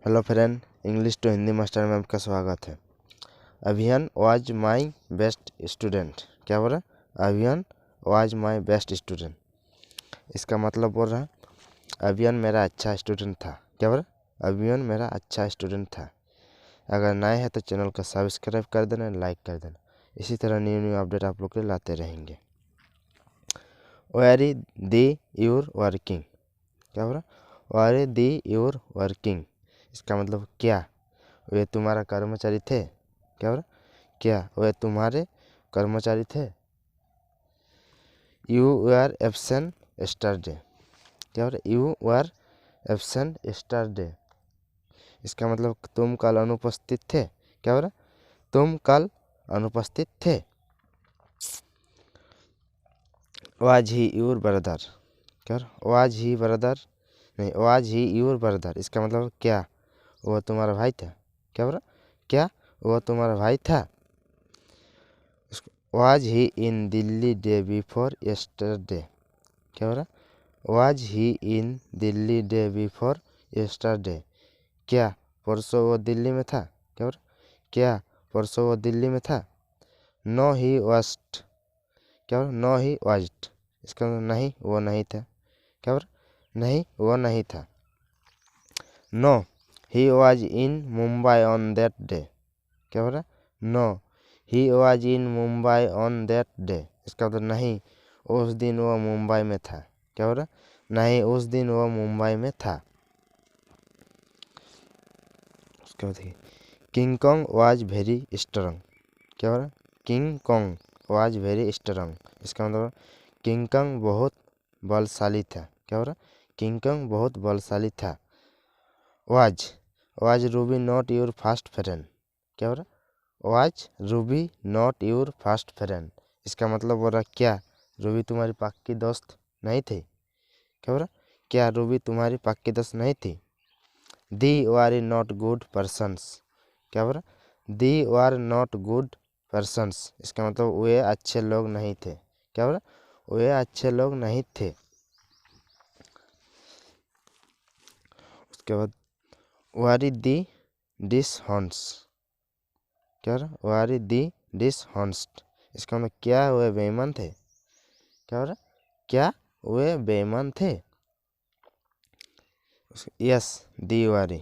Hello friend, English to Hindi master में आपका स्वागत है। अभियान वाज माई बेस्ट स्टूडेंट। क्या बोल रहा है? अभियान वाज माई बेस्ट स्टूडेंट। इसका मतलब बोल रहा है अभियान मेरा अच्छा स्टूडेंट था। क्या बोल रहा है? अभियान मेरा अच्छा स्टूडेंट था। अगर नए हैं तो चैनल को सब्सक्राइब कर देना, लाइक कर देना। इसी तरह न्यू अपडेट आप लोग के लिए लाते रहेंगे। Were they your working. क्या बोल रहा है? Were they your working. इसका मतलब क्या? वे तुम्हारा कर्मचारी थे। क्या बोला? क्या वे तुम्हारे कर्मचारी थे? You are absent yesterday. क्या बोला? You are absent yesterday. इसका मतलब तुम कल अनुपस्थित थे। क्या बोला? तुम कल अनुपस्थित थे। Was he your brother. क्या बोला? वाज ही ब्रदर नहीं, वाज ही यूर ब्रदर। इसका मतलब क्या? वो तुम्हारा भाई था। क्या बोला? क्या वो तुम्हारा भाई था? Was he in Delhi day before yesterday. क्या बोला? Was he in Delhi day before yesterday. क्या परसों वो दिल्ली में था? क्या बोला? क्या परसों वो दिल्ली में था? नो ही वास्ट। क्या बोला? नो ही वास्ट। इसका मतलब नहीं, वो नहीं था। क्या बोला? नहीं, वो नहीं था। No he was in Mumbai on that day. क्या बोला? No he was in Mumbai on that day. इसका मतलब नहीं, उस दिन वो मुंबई में था। क्या बोला? नहीं, उस दिन वो मुंबई में था। उसके बाद king Kong was very strong. क्या बोला? King Kong was very strong. इसका मतलब किंग कॉन्ग बहुत बलशाली था। क्या बोला? किंग कॉन्ग बहुत बलशाली था। Was Ruby not your first friend. क्या बोला? Was Ruby not your first friend. इसका मतलब बोल रहा क्या रूबी तुम्हारी पक्की दोस्त नहीं थी? क्या बोल रहा? क्या रूबी तुम्हारी पक्की दोस्त नहीं थी? दी वर नॉट गुड पर्सन्स। क्या बोल रहा? दी वर नॉट गुड पर्सन्स। इसका मतलब वे अच्छे लोग नहीं थे। क्या बोल रहा? वे अच्छे लोग नहीं थे। उसके बाद वारी दी डिसहॉन्स। क्या बोल रहा? वारी दी डिसहॉन्स्ट। इसका मतलब क्या वे बेईमान थे? क्या बोल रहा? क्या वे बेईमान थे? यस दीवारी।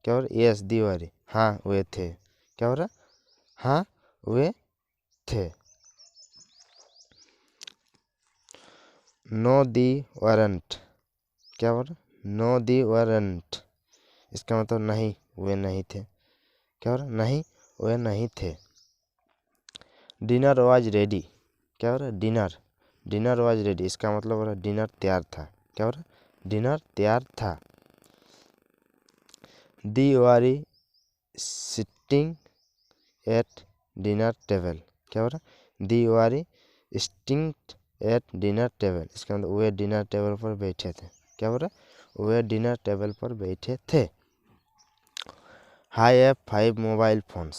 क्या बोल रहा? यस दीवारी। हाँ वे थे। क्या बोल रहा? हाँ वे थे। Know the warrant. क्या बोल रहा? Know the warrant. इसका मतलब नहीं, वे नहीं थे। क्या बोल रहा? नहीं, वे नहीं थे। Dinner was ready. क्या बोल रहा? Dinner was ready. इसका मतलब बोल रहा डिनर तैयार था। क्या बोल रहा? डिनर तैयार था। दी वारी सिटिंग एट डिनर टेबल। क्या बोल रहा? दी वारी सिटिंग एट डिनर टेबल। इसका मतलब वे डिनर टेबल पर बैठे थे। क्या बोल रहा? वे डिनर टेबल पर बैठे थे। I have 5 mobile phones.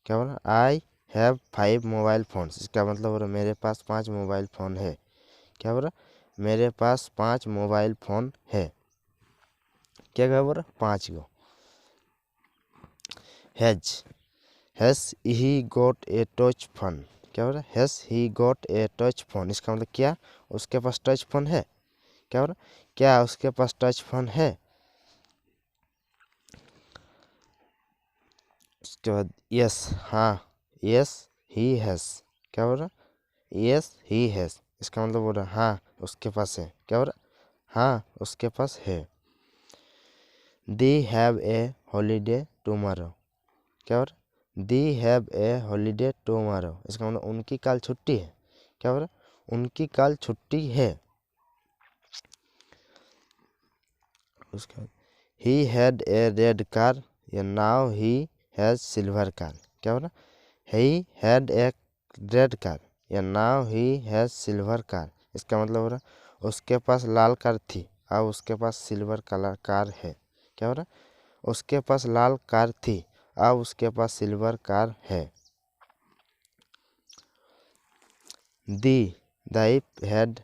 क्या बोल रहा? I have 5 mobile phones. इसका मतलब बोल रहा मेरे पास 5 मोबाइल फ़ोन है। क्या बोल रहा? मेरे पास 5 मोबाइल फ़ोन है। क्या बोल रहा? 5 go. Has he got a touch phone. क्या बोल रहा? Has he got a touch phone. इसका मतलब क्या उसके पास टच फोन है? क्या बोल रहा? क्या उसके पास टच फोन है? उसके बाद यस, हाँ, यस ही हैज़। क्या बोल रहा? Yes he has. इसका मतलब बोल रहा हाँ उसके पास है। क्या बोल रहा? हाँ उसके पास है। They have a holiday tomorrow. क्या बोल रहा? They have a holiday tomorrow. इसका मतलब उनकी कल छुट्टी है। क्या बोल रहा? उनकी कल छुट्टी है। उसके बाद he had a red car या now he has silver car. क्या बोल रहा? He had a red car या now he has silver car. इसका मतलब हो रहा उसके पास लाल कार थी, अब उसके पास सिल्वर कलर कार है। क्या हो रहा? उसके पास लाल कार थी, अब उसके पास सिल्वर कार है। दी दाइफ हैड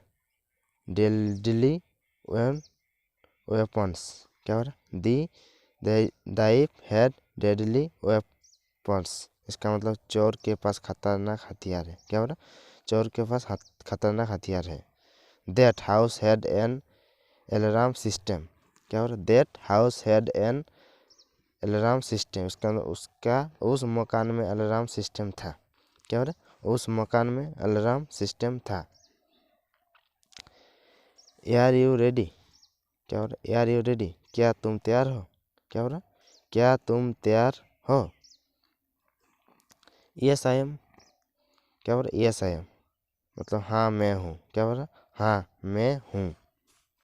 डेडली वेपन्स। क्या हो रहा? दी दाइफ हैड डेडली वेपन्स। इसका मतलब चोर के पास खतरनाक हथियार है। क्या बोला? चोर के पास खतरनाक हथियार है। That house had an alarm system. क्या बोला? That house had an alarm system. इसका मतलब उसका उस मकान में अलार्म सिस्टम था। क्या बोला? उस मकान में अलार्म सिस्टम था। Are you ready? क्या बोला? Are you ready? क्या तुम तैयार हो? क्या बोला? क्या तुम तैयार हो? Yes I am. क्या बोला? यस आई एम मतलब हाँ मैं हूँ। क्या बोला? हाँ मैं हूँ।